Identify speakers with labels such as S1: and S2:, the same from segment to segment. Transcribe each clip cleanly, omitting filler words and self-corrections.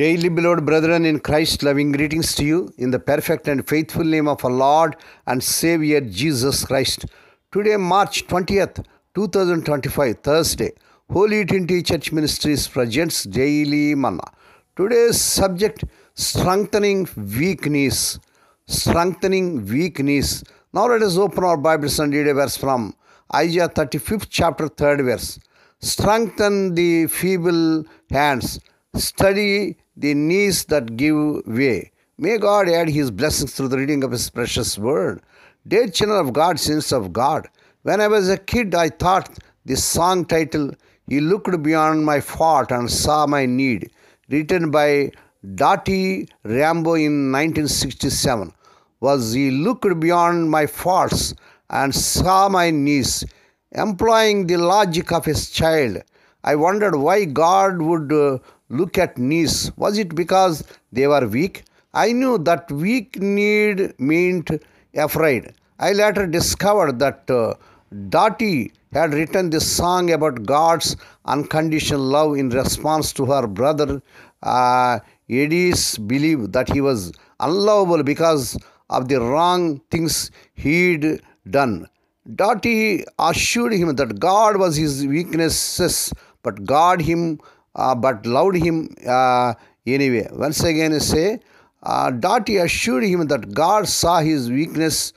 S1: Daily beloved brethren in Christ, loving greetings to you in the perfect and faithful name of our Lord and Savior Jesus Christ. Today, March 20th, 2025, Thursday, Holy Trinity Church Ministries presents Daily Manna. Today's subject, strengthening weak knees. Strengthening weak knees. Now let us open our Bibles and read a verse from Isaiah 35th chapter 3rd verse. Strengthen the feeble hands. Study the knees that give way. May God add His blessings through the reading of His precious word. Dear children of God, saints of God, when I was a kid, I thought this song title, He Looked Beyond My Fault and Saw My Need, written by Dottie Rambo in 1967, was He looked beyond my faults and saw my needs. Employing the logic of His child, I wondered why God would look at knees. Was it because they were weak? I knew that weak need meant afraid. I later discovered that Dottie had written this song about God's unconditional love in response to her brother Eddie's belief that he was unlovable because of the wrong things he'd done. Dottie assured him that God was his weaknesses, but loved him anyway. Once again, say, Dottie assured him that God saw his weaknesses,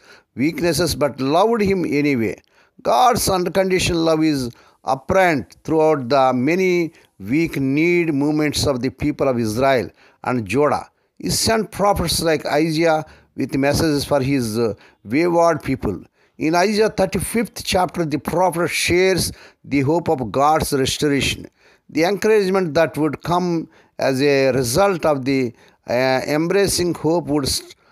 S1: but loved him anyway. God's unconditional love is apparent throughout the many weak need movements of the people of Israel and Judah. He sent prophets like Isaiah with messages for his wayward people. In Isaiah 35th chapter, the prophet shares the hope of God's restoration. The encouragement that would come as a result of the embracing hope would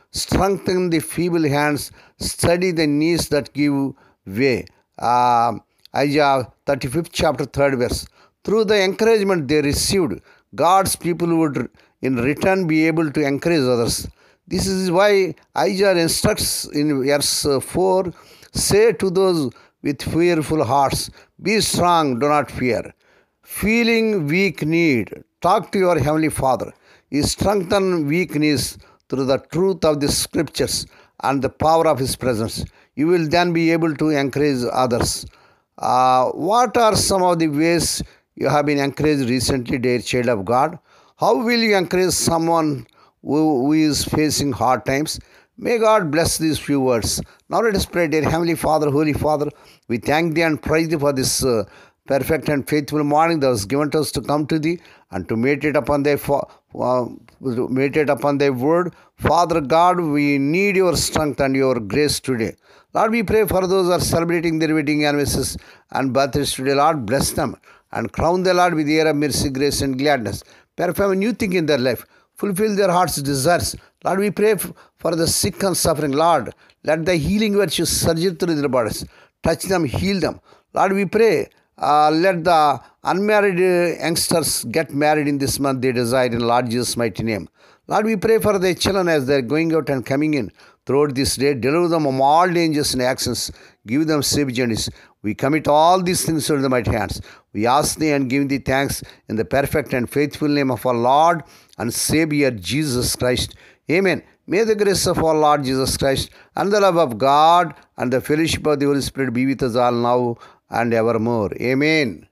S1: strengthen the feeble hands, steady the knees that give way. Isaiah 35th chapter 3rd verse. Through the encouragement they received, God's people would in return be able to encourage others. This is why Isaiah instructs in verse 4, say to those with fearful hearts, be strong, do not fear. Feeling weak need, talk to your Heavenly Father. He strengthens weak knees through the truth of the Scriptures and the power of His presence. You will then be able to encourage others. What are some of the ways you have been encouraged recently, dear child of God? How will you encourage someone who is facing hard times? May God bless these few words. Now let us pray. Dear Heavenly Father, Holy Father, we thank Thee and praise Thee for this perfect and faithful morning that was given to us to come to Thee and to meditate upon Thy word. Father God, we need Your strength and Your grace today. Lord, we pray for those who are celebrating their wedding anniversaries and birthdays today. Lord, bless them and crown them, Lord, with the air of mercy, grace, and gladness. Perform a new thing in their life. Fulfill their heart's desires. Lord, we pray for the sick and suffering. Lord, let the healing virtue surge through their bodies. Touch them, heal them. Lord, we pray, let the unmarried youngsters get married in this month they desire in Lord Jesus' mighty name. Lord, we pray for their children as they are going out and coming in throughout this day. Deliver them from all dangers and actions. Give them safe journeys. We commit all these things into the mighty hands. We ask Thee and give Thee thanks in the perfect and faithful name of our Lord and Savior Jesus Christ. Amen. May the grace of our Lord Jesus Christ and the love of God and the fellowship of the Holy Spirit be with us all now and evermore. Amen.